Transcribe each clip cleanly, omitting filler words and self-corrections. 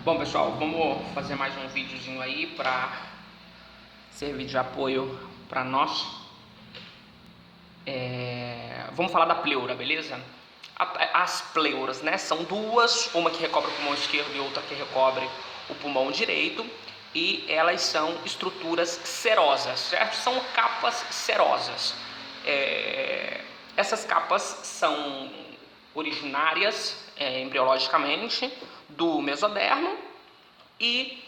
Bom, pessoal, vamos fazer mais um videozinho aí para servir de apoio para nós. Vamos falar da pleura, beleza? As pleuras, né? São duas, uma que recobre o pulmão esquerdo e outra que recobre o pulmão direito, e elas são estruturas serosas, certo? São capas serosas. Essas capas são originárias embriologicamente do mesodermo, e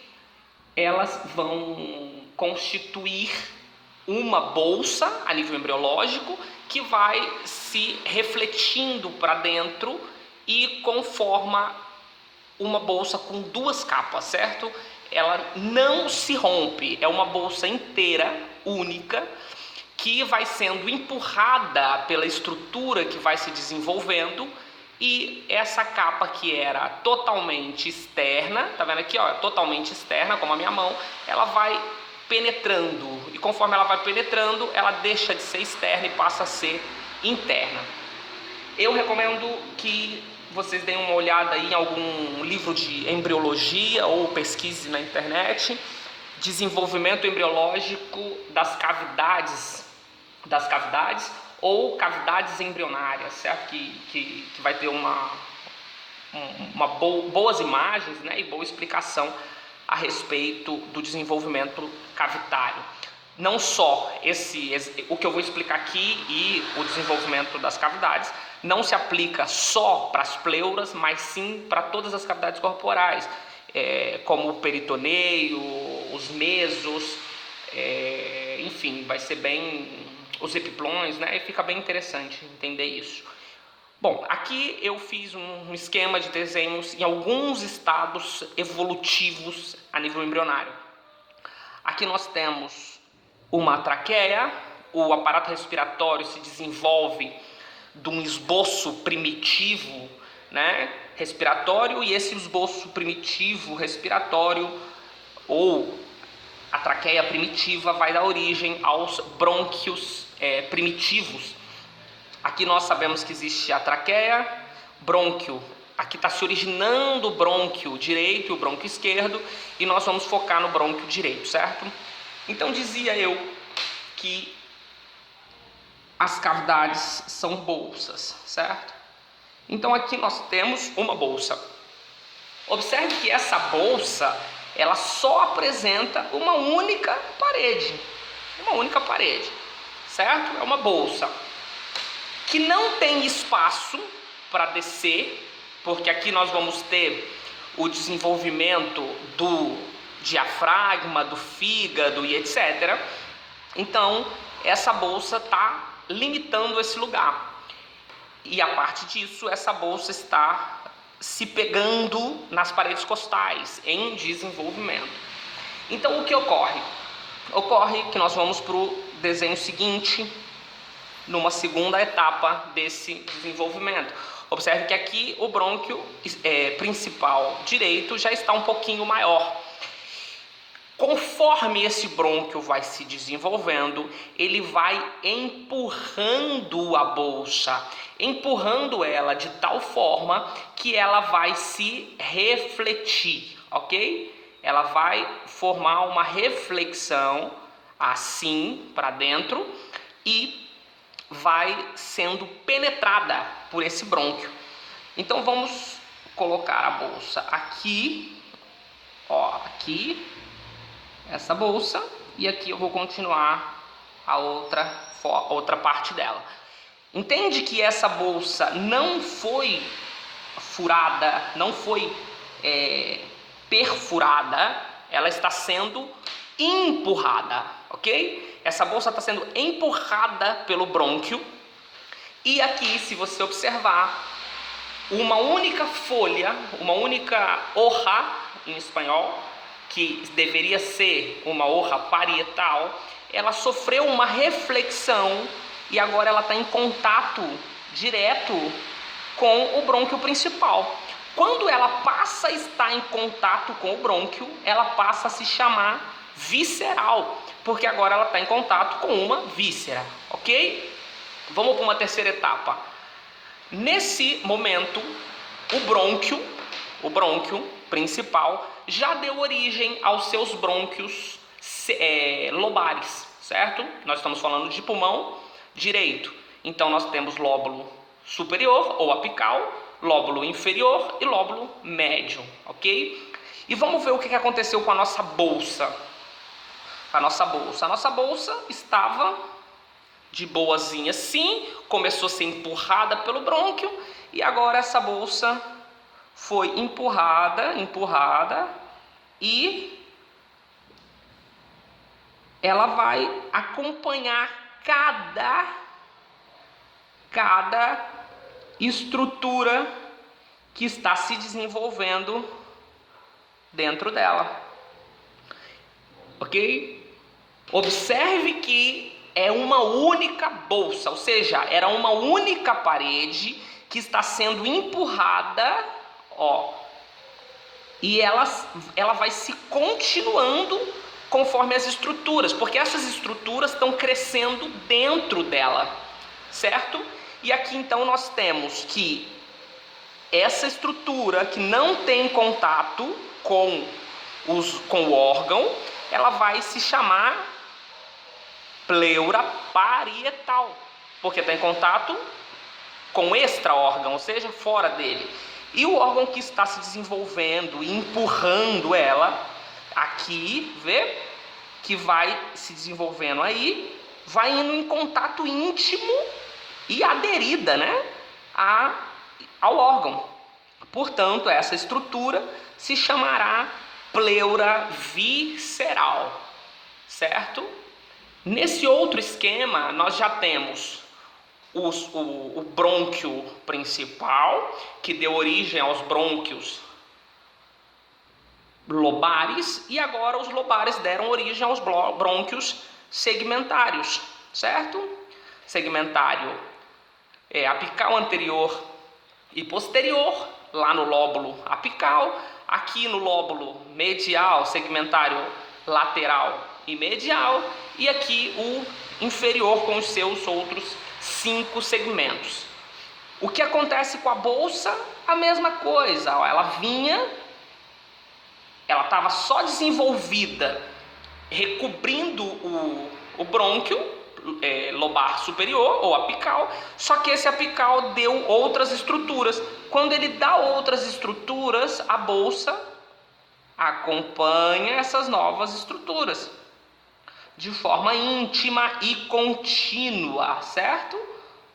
elas vão constituir uma bolsa a nível embriológico que vai se refletindo para dentro e conforma uma bolsa com duas capas, certo? Ela não se rompe, é uma bolsa inteira, única, que vai sendo empurrada pela estrutura que vai se desenvolvendo, e essa capa que era totalmente externa, tá vendo aqui, ó, totalmente externa, como a minha mão, ela vai penetrando, e conforme ela vai penetrando, ela deixa de ser externa e passa a ser interna. Eu recomendo que vocês deem uma olhada aí em algum livro de embriologia ou pesquise na internet, desenvolvimento embriológico das cavidades ou cavidades embrionárias, certo? Que vai ter boas imagens, né, e boa explicação a respeito do desenvolvimento cavitário. Não só o que eu vou explicar aqui e o desenvolvimento das cavidades não se aplica só para as pleuras, mas sim para todas as cavidades corporais, como o peritoneio, os mesos, enfim, vai ser bem os epiplões, né? E fica bem interessante entender isso. Bom, aqui eu fiz um esquema de desenhos em alguns estados evolutivos a nível embrionário. Aqui nós temos uma traqueia, o aparato respiratório se desenvolve de um esboço primitivo, né, respiratório, e esse esboço primitivo respiratório, ou a traqueia primitiva, vai dar origem aos brônquios primitivos. Aqui nós sabemos que existe a traqueia, brônquio. Aqui está se originando o brônquio direito e o brônquio esquerdo, e nós vamos focar no brônquio direito, certo? Então dizia eu que as cavidades são bolsas, certo? Então aqui nós temos uma bolsa. Observe que essa bolsa, ela só apresenta uma única parede, certo? É uma bolsa que não tem espaço para descer, porque aqui nós vamos ter o desenvolvimento do diafragma, do fígado e etc. Então, essa bolsa está limitando esse lugar. E a parte disso, essa bolsa está se pegando nas paredes costais, em desenvolvimento. Então, o que ocorre? Ocorre que nós vamos para o desenho seguinte, numa segunda etapa desse desenvolvimento. Observe que aqui o brônquio principal direito já está um pouquinho maior. Conforme esse brônquio vai se desenvolvendo, ele vai empurrando a bolsa, empurrando ela de tal forma que ela vai se refletir, ok? Ela vai formar uma reflexão assim para dentro e vai sendo penetrada por esse brônquio. Então vamos colocar a bolsa aqui, ó, aqui, essa bolsa, e aqui eu vou continuar a outra parte dela. Entende que essa bolsa não foi furada, não foi perfurada, ela está sendo empurrada, ok? Essa bolsa está sendo empurrada pelo brônquio, e aqui, se você observar, uma única folha, uma única hoja em espanhol, que deveria ser uma hoja parietal, ela sofreu uma reflexão e agora ela está em contato direto com o brônquio principal. Quando ela passa a estar em contato com o brônquio, ela passa a se chamar visceral, porque agora ela está em contato com uma víscera, ok? Vamos para uma terceira etapa. Nesse momento, o brônquio principal já deu origem aos seus brônquios lobares, certo? Nós estamos falando de pulmão direito. Então nós temos lóbulo superior ou apical, lóbulo inferior e lóbulo médio, ok? E vamos ver o que aconteceu com a nossa bolsa. A nossa bolsa estava de boazinha sim, começou a ser empurrada pelo brônquio e agora essa bolsa foi empurrada e ela vai acompanhar cada estrutura que está se desenvolvendo dentro dela, ok? Observe que é uma única bolsa, ou seja, era uma única parede que está sendo empurrada, ó, e ela vai se continuando conforme as estruturas, porque essas estruturas estão crescendo dentro dela, certo? E aqui então nós temos que essa estrutura que não tem contato com o órgão, ela vai se chamar pleura parietal, porque está em contato com o extra-órgão, ou seja, fora dele. E o órgão que está se desenvolvendo e empurrando ela, aqui, vê? Que vai se desenvolvendo aí, vai indo em contato íntimo e aderida, né? Ao órgão. Portanto, essa estrutura se chamará pleura visceral, certo? Nesse outro esquema, nós já temos o brônquio principal, que deu origem aos brônquios lobares, e agora os lobares deram origem aos brônquios segmentários, certo? Segmentário apical anterior e posterior, lá no lóbulo apical, aqui no lóbulo medial, segmentário lateral e medial, e aqui o inferior com os seus outros 5 segmentos. O que acontece com a bolsa? A mesma coisa, ó, ela estava só desenvolvida, recobrindo o brônquio lobar superior ou apical, só que esse apical deu outras estruturas. Quando ele dá outras estruturas, a bolsa acompanha essas novas estruturas de forma íntima e contínua, certo?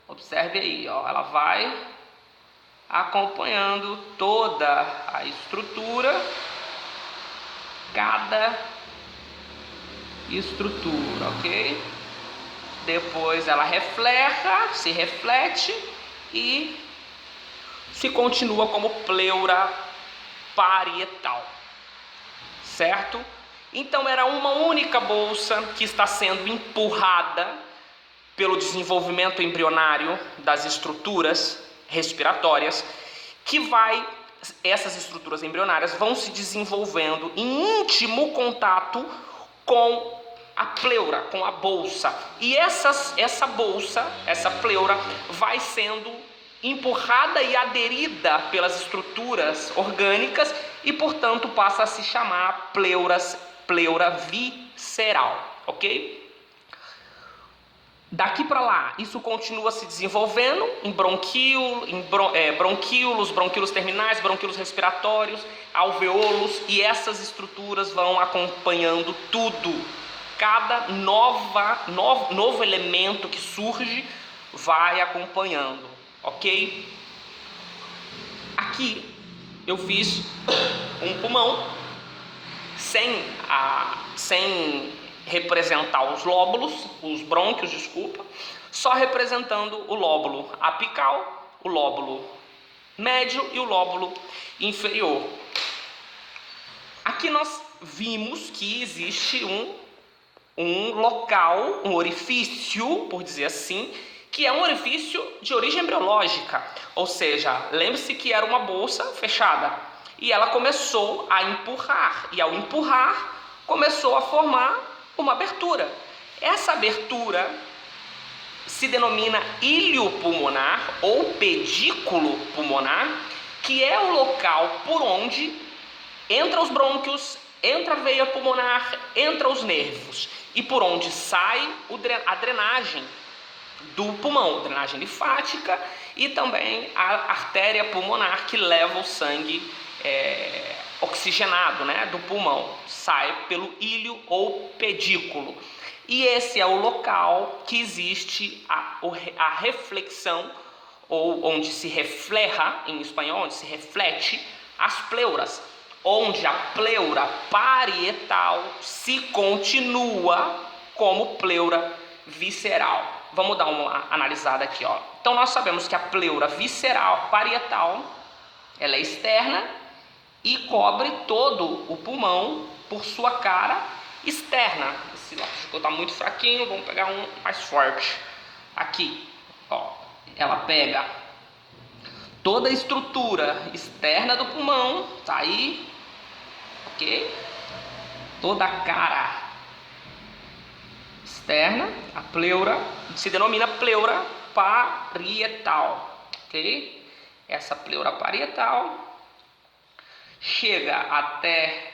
Observe aí, ó, ela vai acompanhando toda a estrutura, cada estrutura, ok? Depois ela se reflete e se continua como pleura parietal, certo? Então era uma única bolsa que está sendo empurrada pelo desenvolvimento embrionário das estruturas respiratórias, essas estruturas embrionárias vão se desenvolvendo em íntimo contato com a pleura, com a bolsa, e essa bolsa, essa pleura, vai sendo empurrada e aderida pelas estruturas orgânicas e, portanto, passa a se chamar pleura visceral, ok? Daqui para lá, isso continua se desenvolvendo em bronquíolos terminais, bronquíolos respiratórios, alveolos, e essas estruturas vão acompanhando tudo. Cada novo elemento que surge vai acompanhando, ok? Aqui eu fiz um pulmão sem representar os lóbulos, os brônquios, desculpa, só representando o lóbulo apical, o lóbulo médio e o lóbulo inferior. Aqui nós vimos que existe um local, um orifício, por dizer assim, que é um orifício de origem embriológica, ou seja, lembre-se que era uma bolsa fechada e ela começou a empurrar, e ao empurrar começou a formar uma abertura. Essa abertura se denomina íleo pulmonar ou pedículo pulmonar, que é o local por onde entra os brônquios, entra a veia pulmonar, entra os nervos. E por onde sai a drenagem do pulmão, drenagem linfática e também a artéria pulmonar que leva o sangue oxigenado, né, do pulmão, sai pelo íleo ou pedículo. E esse é o local que existe a reflexão, ou onde se refleja, em espanhol, onde se reflete as pleuras, onde a pleura parietal se continua como pleura visceral. Vamos dar uma analisada aqui, ó. Então nós sabemos que a pleura visceral parietal, ela é externa e cobre todo o pulmão por sua cara externa. Esse lápis está muito fraquinho, vamos pegar um mais forte. Aqui, ó, ela pega toda a estrutura externa do pulmão, tá aí, ok? Toda a cara externa, a pleura, se denomina pleura parietal, ok? Essa pleura parietal chega até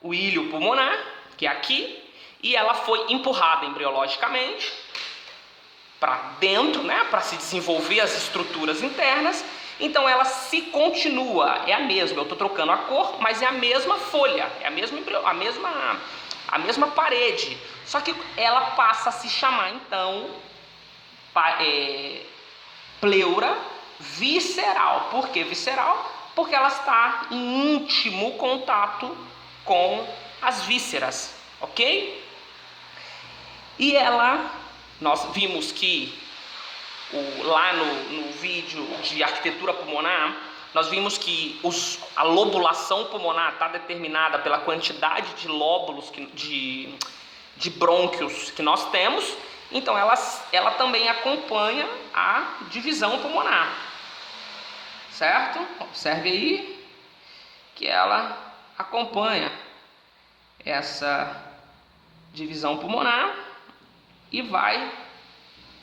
o íleo pulmonar, que é aqui, e ela foi empurrada embriologicamente para dentro, né, para se desenvolver as estruturas internas. Então ela se continua, é a mesma, eu estou trocando a cor, mas é a mesma folha, é a mesma parede, só que ela passa a se chamar então pleura visceral. Por que visceral? Porque ela está em íntimo contato com as vísceras, ok? E nós vimos que lá no vídeo de arquitetura pulmonar, nós vimos que a lobulação pulmonar está determinada pela quantidade de lóbulos, de brônquios que nós temos. Então ela também acompanha a divisão pulmonar, certo? Observe aí que ela acompanha essa divisão pulmonar e vai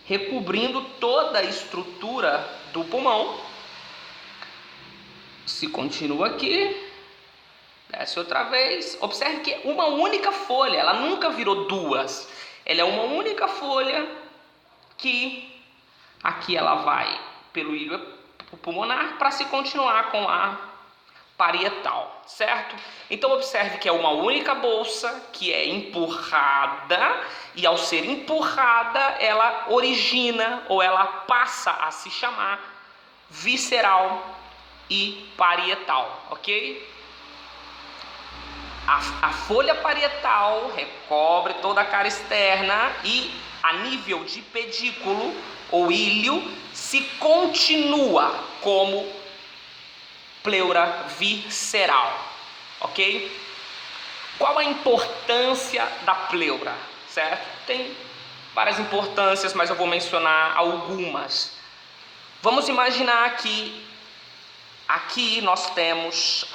recobrindo toda a estrutura do pulmão. Se continua aqui, desce outra vez. Observe que é uma única folha, ela nunca virou duas. Ela é uma única folha que aqui ela vai pelo íleo pulmonar para se continuar com a parietal, certo? Então observe que é uma única bolsa que é empurrada, e ao ser empurrada ela origina, ou ela passa a se chamar visceral e parietal, ok? A folha parietal recobre toda a cara externa e a nível de pedículo ou íleo se continua como pleura visceral, ok? Qual a importância da pleura, certo? Tem várias importâncias, mas eu vou mencionar algumas. Vamos imaginar que aqui nós temos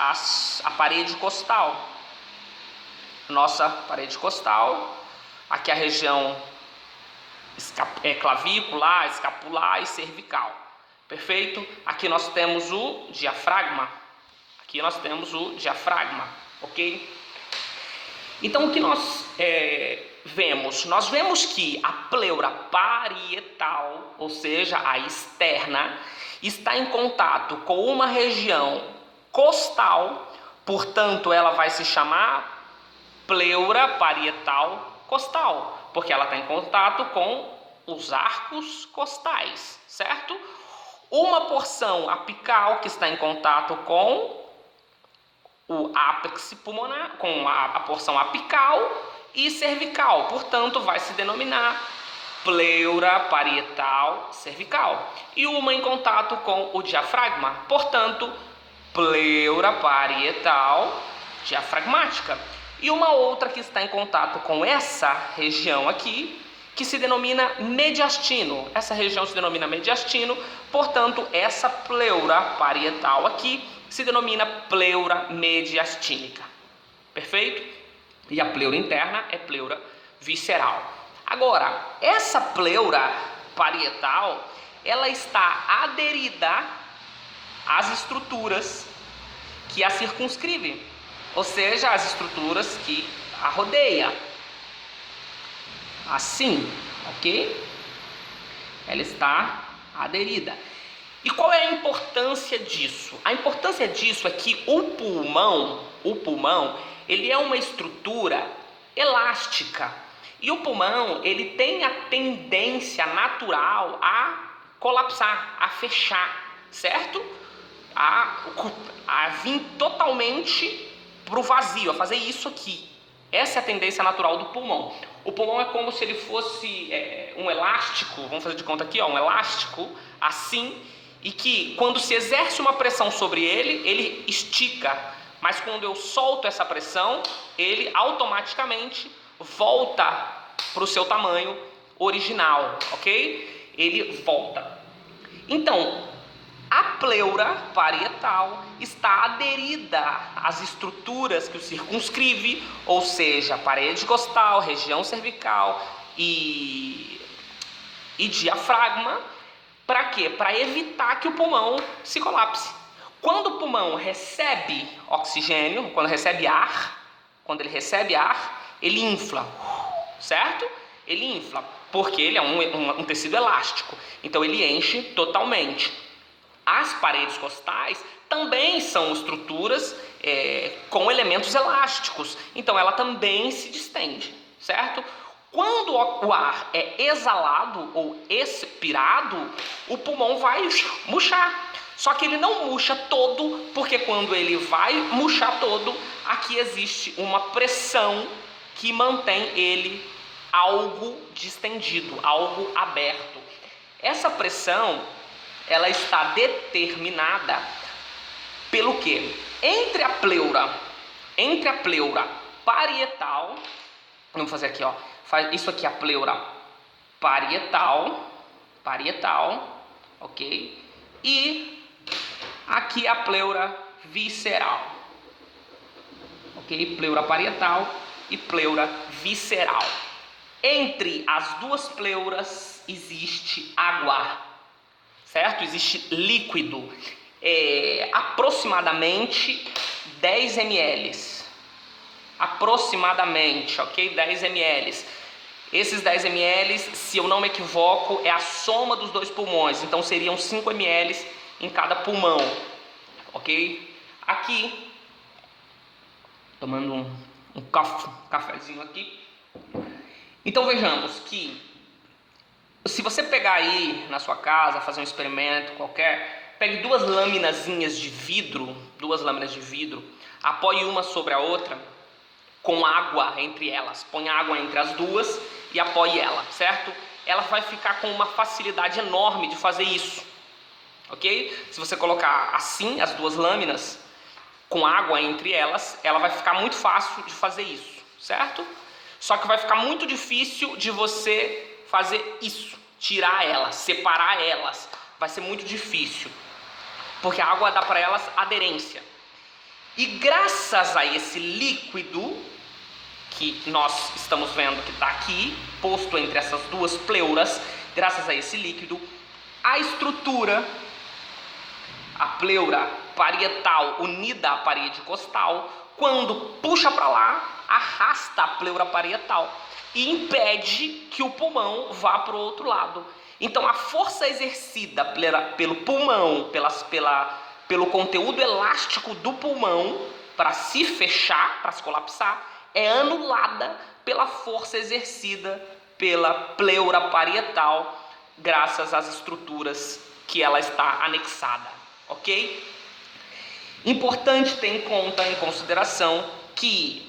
a parede costal. Nossa parede costal, aqui a região clavícula, escapular e cervical. Perfeito? Aqui nós temos o diafragma. Ok? Então o que nós vemos? Nós vemos que a pleura parietal, ou seja, a externa, está em contato com uma região costal, portanto ela vai se chamar pleura parietal costal, porque ela está em contato com os arcos costais, certo? Uma porção apical que está em contato com o ápice pulmonar, com a porção apical e cervical, portanto vai se denominar pleura parietal cervical. E uma em contato com o diafragma, portanto pleura parietal diafragmática. E uma outra que está em contato com essa região aqui, que se denomina mediastino. Essa região se denomina mediastino, portanto, essa pleura parietal aqui se denomina pleura mediastínica. Perfeito? E a pleura interna é pleura visceral. Agora, essa pleura parietal, ela está aderida às estruturas que a circunscreve, ou seja, as estruturas que a rodeiam. Assim, ok? Ela está aderida. E qual é a importância disso? A importância disso é que o pulmão, ele é uma estrutura elástica. E o pulmão, ele tem a tendência natural a colapsar, a fechar, certo? A vir totalmente para o vazio, a fazer isso aqui. Essa é a tendência natural do pulmão. O pulmão é como se ele fosse um elástico, vamos fazer de conta aqui, um elástico assim, e que quando se exerce uma pressão sobre ele, ele estica, mas quando eu solto essa pressão, ele automaticamente volta para o seu tamanho original, ok? Ele volta. Então, a pleura parietal está aderida às estruturas que o circunscreve, ou seja, parede costal, região cervical e diafragma. Para quê? Para evitar que o pulmão se colapse. Quando o pulmão recebe oxigênio, quando ele recebe ar, ele infla, certo? Ele infla, porque ele é um tecido elástico, então ele enche totalmente. As paredes costais também são estruturas com elementos elásticos, então ela também se distende, certo? Quando o ar é exalado ou expirado, o pulmão vai murchar. Só que ele não murcha todo, porque quando ele vai murchar todo, aqui existe uma pressão que mantém ele algo distendido, algo aberto. Essa pressão, ela está determinada pelo quê? Entre a pleura parietal, vamos fazer aqui, ó, isso aqui é a pleura parietal, ok? E aqui a pleura visceral, ok? Pleura parietal e pleura visceral. Entre as duas pleuras existe água, certo? Existe líquido, aproximadamente 10 ml. Aproximadamente, ok? 10 ml. Esses 10 ml, se eu não me equivoco, é a soma dos dois pulmões. Então seriam 5 ml em cada pulmão, ok? Aqui, tomando um cafezinho aqui. Então vejamos que se você pegar aí na sua casa, fazer um experimento qualquer, pegue duas lâminas de vidro, apoie uma sobre a outra, com água entre elas, põe água entre as duas e apoie ela, certo? Ela vai ficar com uma facilidade enorme de fazer isso, ok? Se você colocar assim as duas lâminas, com água entre elas, ela vai ficar muito fácil de fazer isso, certo? Só que vai ficar muito difícil de você fazer isso, tirar elas, separar elas, vai ser muito difícil, porque a água dá para elas aderência. E graças a esse líquido que nós estamos vendo que está aqui, posto entre essas duas pleuras, graças a esse líquido, a estrutura, a pleura parietal unida à parede costal, quando puxa para lá, arrasta a pleura parietal e impede que o pulmão vá para o outro lado. Então a força exercida pelo pulmão, pelo conteúdo elástico do pulmão para se fechar, para se colapsar, é anulada pela força exercida pela pleura parietal, graças às estruturas que ela está anexada, ok? Importante ter em consideração que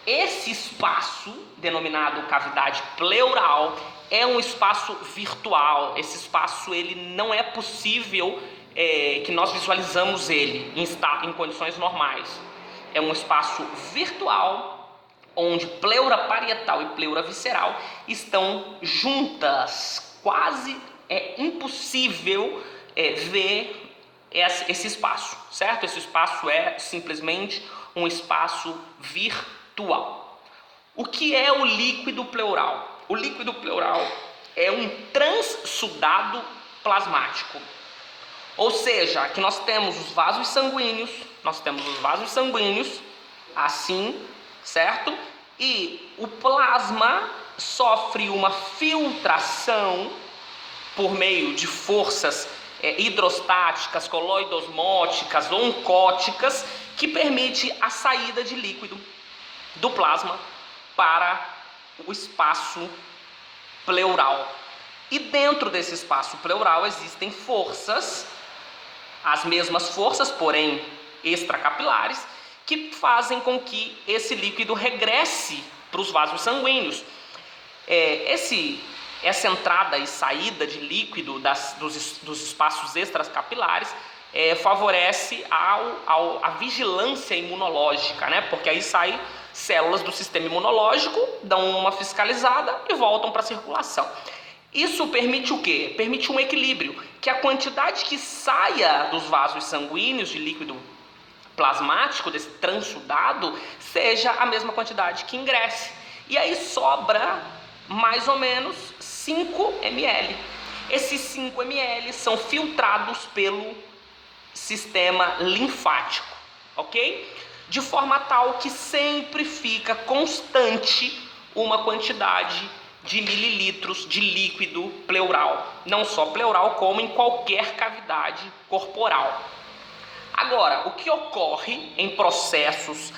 esse espaço, denominado cavidade pleural, é um espaço virtual. Esse espaço ele não é possível que nós visualizamos ele em condições normais. É um espaço virtual onde pleura parietal e pleura visceral estão juntas. Quase é impossível ver esse espaço, certo? Esse espaço é simplesmente um espaço virtual. O que é o líquido pleural? O líquido pleural é um transsudado plasmático, Ou seja, aqui nós temos os vasos sanguíneos, assim, certo? E o plasma sofre uma filtração por meio de forças hidrostáticas, coloidosmóticas, oncóticas, que permite a saída de líquido do plasma para o espaço pleural. E dentro desse espaço pleural existem forças, as mesmas forças, porém extracapilares, que fazem com que esse líquido regresse para os vasos sanguíneos. Essa entrada e saída de líquido dos espaços extracapilares favorece a vigilância imunológica, né? Porque aí saem células do sistema imunológico, dão uma fiscalizada e voltam para a circulação. Isso permite o quê? Permite um equilíbrio, que a quantidade que saia dos vasos sanguíneos de líquido plasmático, desse transudado, seja a mesma quantidade que ingresse. E aí sobra mais ou menos 5 ml. Esses 5 ml são filtrados pelo sistema linfático, ok? De forma tal que sempre fica constante uma quantidade de mililitros de líquido pleural, não só pleural, como em qualquer cavidade corporal. Agora, o que ocorre em processos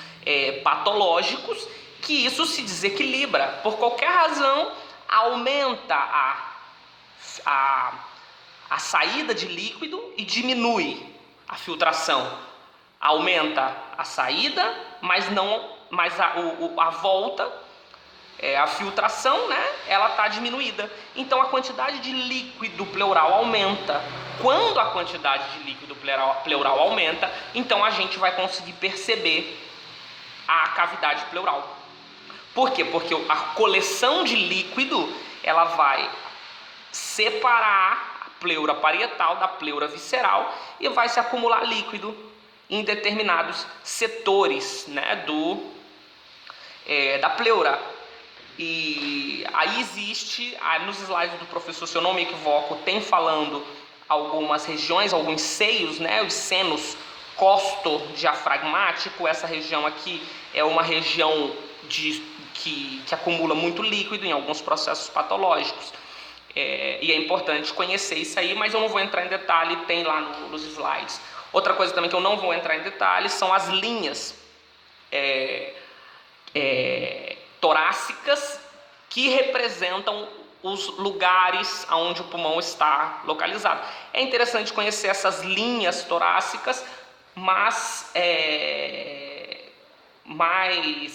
patológicos, que isso se desequilibra, por qualquer razão, aumenta a saída de líquido e diminui a filtração. Aumenta a saída, mas a volta, a filtração, né, ela está diminuída. Então a quantidade de líquido pleural aumenta. Quando a quantidade de líquido pleural aumenta, então a gente vai conseguir perceber a cavidade pleural. Por quê? Porque a coleção de líquido, ela vai separar a pleura parietal da pleura visceral e vai se acumular líquido em determinados setores, né, da pleura. E aí existe, nos slides do professor, se eu não me equivoco, tem falando algumas regiões, alguns seios, né, os senos costodiafragmático. Essa região aqui é uma região que acumula muito líquido em alguns processos patológicos. E é importante conhecer isso aí, mas eu não vou entrar em detalhe, tem lá nos slides. Outra coisa também que eu não vou entrar em detalhes são as linhas torácicas, que representam os lugares onde o pulmão está localizado. É interessante conhecer essas linhas torácicas, mas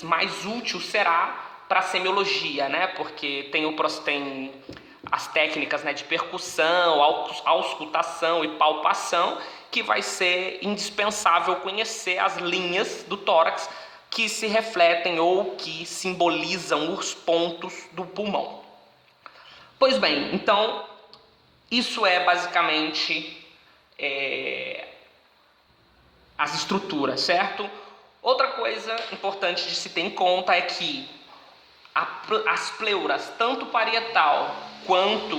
mais útil será para a semiologia, né? Porque tem as técnicas, né, de percussão, auscultação e palpação, que vai ser indispensável conhecer as linhas do tórax que se refletem ou que simbolizam os pontos do pulmão. Pois bem, então isso é basicamente as estruturas, certo? Outra coisa importante de se ter em conta é que as pleuras, tanto parietal quanto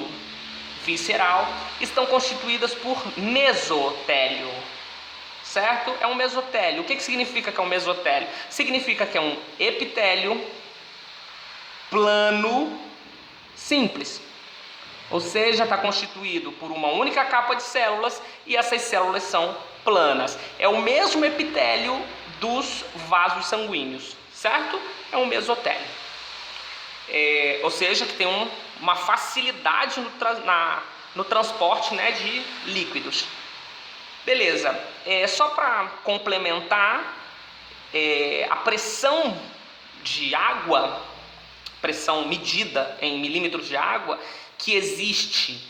visceral, estão constituídas por mesotélio, certo? É um mesotélio. O que significa que é um mesotélio? Significa que é um epitélio plano simples, ou seja, está constituído por uma única capa de células e essas células são planas. É o mesmo epitélio dos vasos sanguíneos, certo? É um mesotélio. Ou seja, que tem uma facilidade no transporte, né, de líquidos. Beleza, só para complementar, a pressão de água, pressão medida em milímetros de água, que existe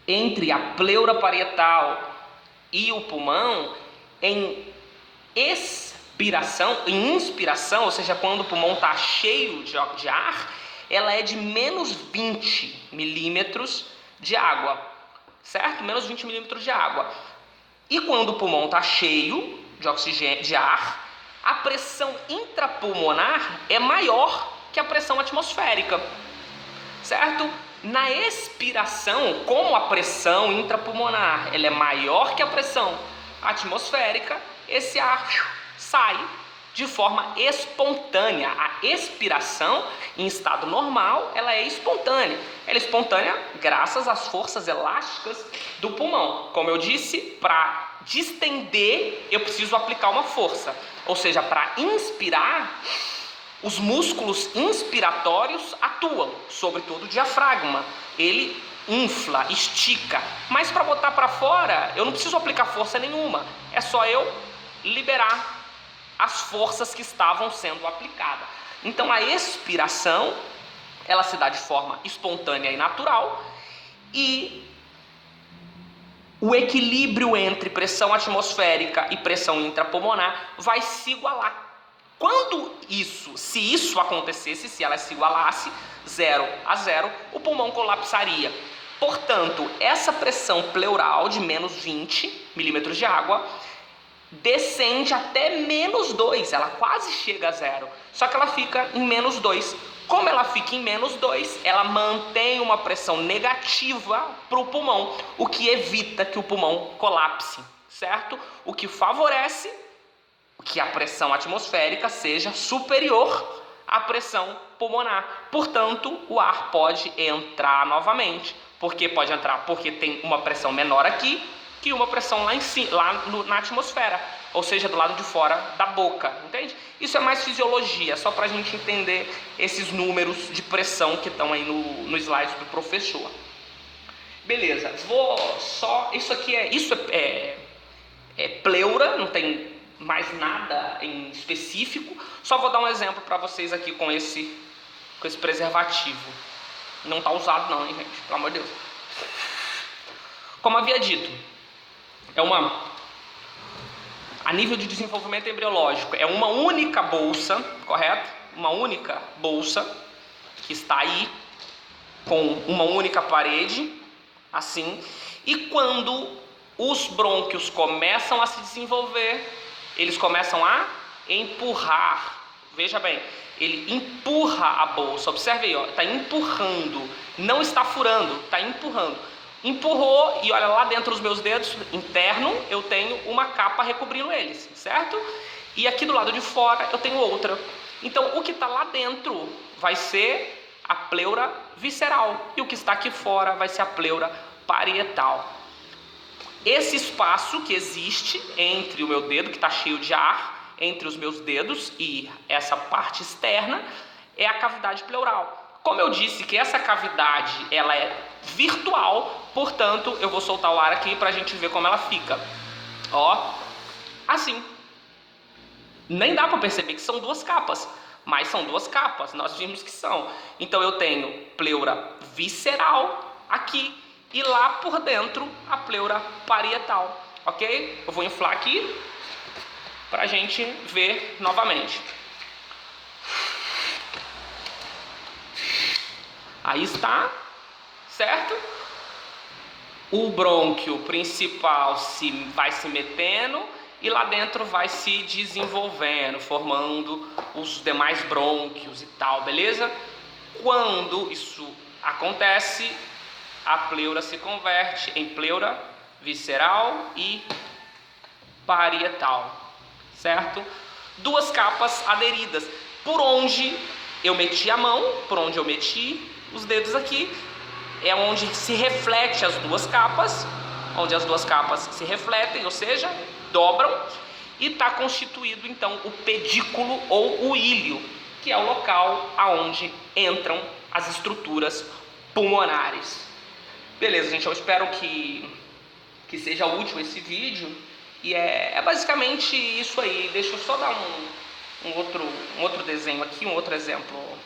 entre a pleura parietal e o pulmão, em inspiração, ou seja, quando o pulmão está cheio de ar, ela é de menos 20 milímetros de água, certo? Menos 20 milímetros de água. E quando o pulmão está cheio de oxigênio, de ar, a pressão intrapulmonar é maior que a pressão atmosférica, certo? Na expiração, como a pressão intrapulmonar ela é maior que a pressão atmosférica, esse ar sai de forma espontânea. A expiração em estado normal, ela é espontânea. Ela é espontânea graças às forças elásticas do pulmão. Como eu disse, para distender eu preciso aplicar uma força. Ou seja, para inspirar, os músculos inspiratórios atuam, sobretudo o diafragma. Ele infla, estica, mas para botar para fora eu não preciso aplicar força nenhuma. É só eu liberar as forças que estavam sendo aplicadas. Então a expiração, ela se dá de forma espontânea e natural, e o equilíbrio entre pressão atmosférica e pressão intrapulmonar vai se igualar. Se isso acontecesse, se ela se igualasse 0 a 0, o pulmão colapsaria. Portanto, essa pressão pleural de menos 20 milímetros de água descende até menos 2, ela quase chega a 0, só que ela fica em menos 2. Como ela fica em menos 2, ela mantém uma pressão negativa para o pulmão, o que evita que o pulmão colapse, certo? O que favorece que a pressão atmosférica seja superior à pressão pulmonar. Portanto, o ar pode entrar novamente. Por que pode entrar? Porque tem uma pressão menor aqui que uma pressão lá em cima, na atmosfera, ou seja, do lado de fora da boca, entende? Isso é mais fisiologia, só para a gente entender esses números de pressão que estão aí no slide do professor. Beleza, isso é pleura, não tem mais nada em específico, só vou dar um exemplo para vocês aqui com esse preservativo. Não está usado não, hein, gente? Pelo amor de Deus. Como havia dito, a nível de desenvolvimento embriológico, é uma única bolsa, correto? Uma única bolsa que está aí com uma única parede, assim, e quando os brônquios começam a se desenvolver, eles começam a empurrar. Veja bem, ele empurra a bolsa, observe aí, está empurrando, não está furando, está empurrando. Empurrou e olha lá dentro dos meus dedos interno eu tenho uma capa recobrindo eles, certo? E aqui do lado de fora eu tenho outra. Então o que está lá dentro vai ser a pleura visceral e o que está aqui fora vai ser a pleura parietal. Esse espaço que existe entre o meu dedo, que está cheio de ar, entre os meus dedos e essa parte externa, é a cavidade pleural. Como eu disse que essa cavidade ela é virtual, portanto eu vou soltar o ar aqui para a gente ver como ela fica. Ó, assim. Nem dá para perceber que são duas capas, mas são duas capas, nós vimos que são. Então eu tenho pleura visceral aqui e lá por dentro a pleura parietal, ok? Eu vou inflar aqui para a gente ver novamente. Aí está, certo? O brônquio principal vai se metendo e lá dentro vai se desenvolvendo, formando os demais brônquios e tal, beleza? Quando isso acontece, a pleura se converte em pleura visceral e parietal, certo? Duas capas aderidas, por onde eu meti a mão, por onde eu meti os dedos aqui, é onde se reflete as duas capas, onde as duas capas se refletem, ou seja, dobram, e está constituído então o pedículo ou o íleo, que é o local aonde entram as estruturas pulmonares. Beleza, gente, eu espero que seja útil esse vídeo, e é basicamente isso aí. Deixa eu só dar um outro desenho aqui, um outro exemplo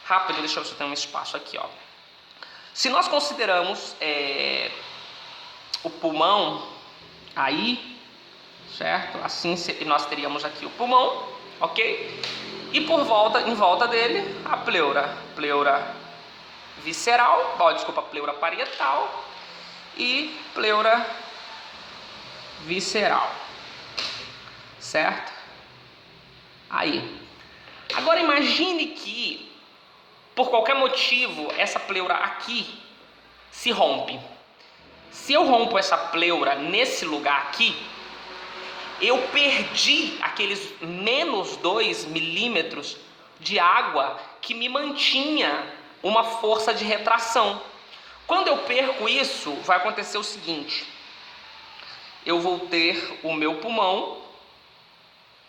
rápido, deixa eu ver se eu tenho um espaço aqui, ó. Se nós consideramos o pulmão aí, certo? Assim nós teríamos aqui o pulmão, ok? E em volta dele a pleura visceral, pleura parietal e pleura visceral, certo? Aí, agora imagine que por qualquer motivo, essa pleura aqui se rompe. Se eu rompo essa pleura nesse lugar aqui, eu perdi aqueles menos 2 milímetros de água que me mantinha uma força de retração. Quando eu perco isso, vai acontecer o seguinte: eu vou ter o meu pulmão,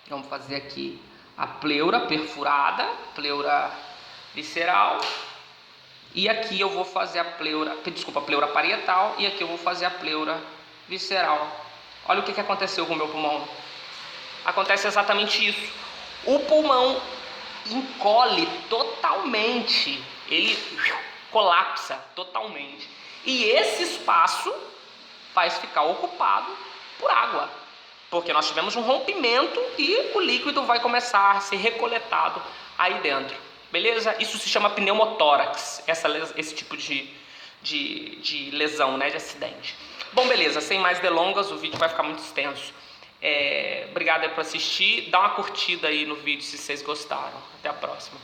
vamos fazer aqui a pleura perfurada, pleura visceral, e aqui eu vou fazer a pleura parietal, e aqui eu vou fazer a pleura visceral. Olha o que aconteceu com o meu pulmão. Acontece exatamente isso. O pulmão encolhe totalmente, ele colapsa totalmente, e esse espaço vai ficar ocupado por água, porque nós tivemos um rompimento e o líquido vai começar a ser recoletado aí dentro, beleza? Isso se chama pneumotórax, esse tipo de lesão, né, de acidente. Bom, beleza, sem mais delongas, o vídeo vai ficar muito extenso. Obrigado aí por assistir, dá uma curtida aí no vídeo se vocês gostaram. Até a próxima.